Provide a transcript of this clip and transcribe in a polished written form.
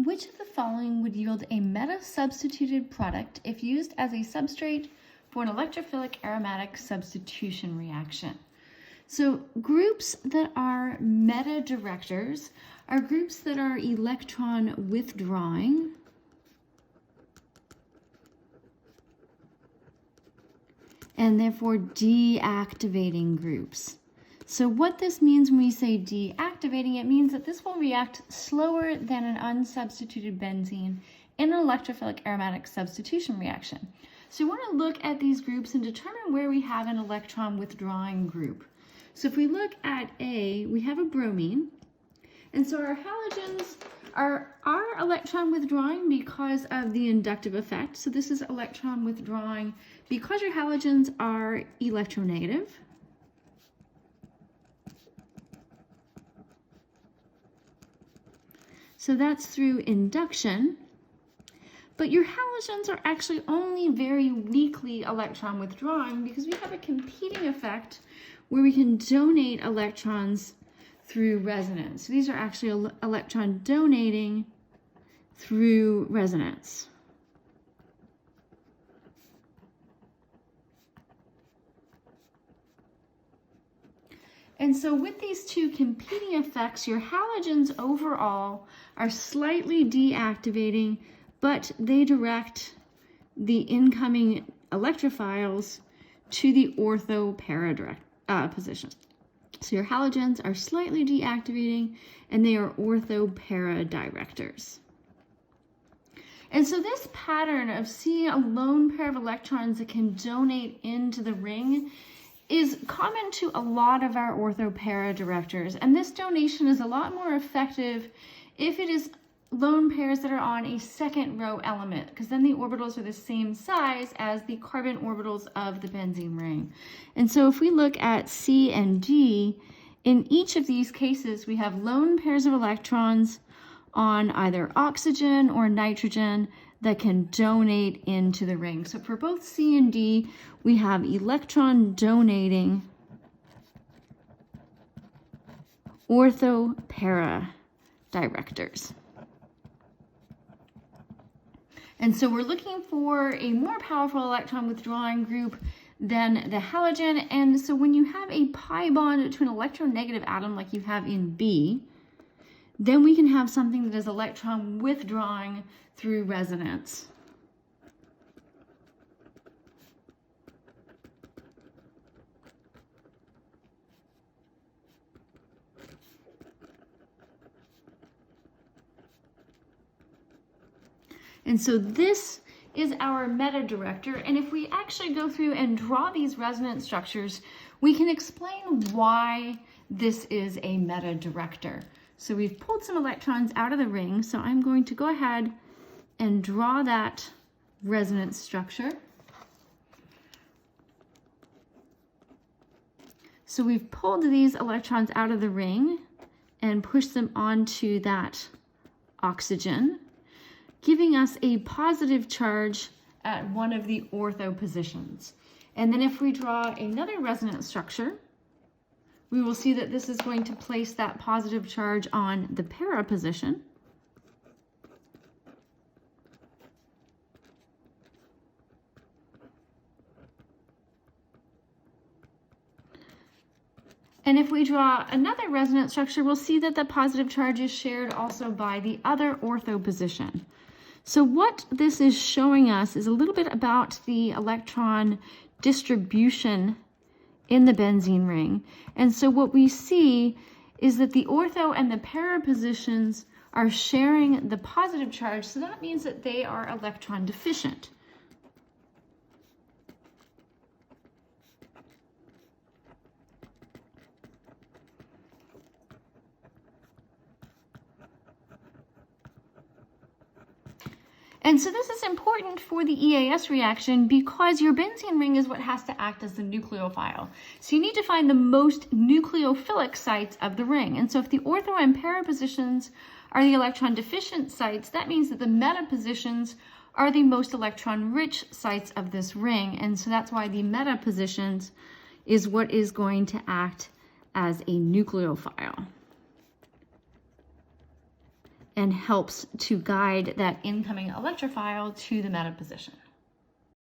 Which of the following would yield a meta-substituted product if used as a substrate for an electrophilic aromatic substitution reaction? So groups that are meta-directors are groups that are electron withdrawing and therefore deactivating groups. So what this means when we say deactivating, it means that this will react slower than an unsubstituted benzene in an electrophilic aromatic substitution reaction. So you want to look at these groups and determine where we have an electron withdrawing group. So if we look at A, we have a bromine, and so our halogens are electron withdrawing because of the inductive effect. So this is electron withdrawing because your halogens are electronegative. So that's through induction. But your halogens are actually only very weakly electron withdrawing because we have a competing effect where we can donate electrons through resonance. So these are actually electron donating through resonance. And so with these two competing effects, your halogens overall are slightly deactivating, but they direct the incoming electrophiles to the ortho para position. So your halogens are slightly deactivating and they are ortho para directors. And so this pattern of seeing a lone pair of electrons that can donate into the ring is common to a lot of our ortho para directors. And this donation is a lot more effective if it is lone pairs that are on a second row element, because then the orbitals are the same size as the carbon orbitals of the benzene ring. And so if we look at C and D, in each of these cases, we have lone pairs of electrons on either oxygen or nitrogen that can donate into the ring. So for both C and D, we have electron donating ortho para directors. And so we're looking for a more powerful electron withdrawing group than the halogen. And so when you have a pi bond to an electronegative atom like you have in B, then we can have something that is electron withdrawing through resonance. And so this is our meta director. And if we actually go through and draw these resonance structures, we can explain why this is a meta director. So we've pulled some electrons out of the ring. So I'm going to go ahead and draw that resonance structure. So we've pulled these electrons out of the ring and pushed them onto that oxygen, giving us a positive charge at one of the ortho positions. And then if we draw another resonance structure, we will see that this is going to place that positive charge on the para position. And if we draw another resonance structure, we'll see that the positive charge is shared also by the other ortho position. So what this is showing us is a little bit about the electron distribution in the benzene ring. And so what we see is that the ortho and the para positions are sharing the positive charge. So that means that they are electron deficient. And so this is important for the EAS reaction because your benzene ring is what has to act as the nucleophile. So you need to find the most nucleophilic sites of the ring. And so if the ortho and para positions are the electron deficient sites, that means that the meta positions are the most electron rich sites of this ring. And so that's why the meta positions is what is going to act as a nucleophile. and helps to guide that incoming electrophile to the meta position.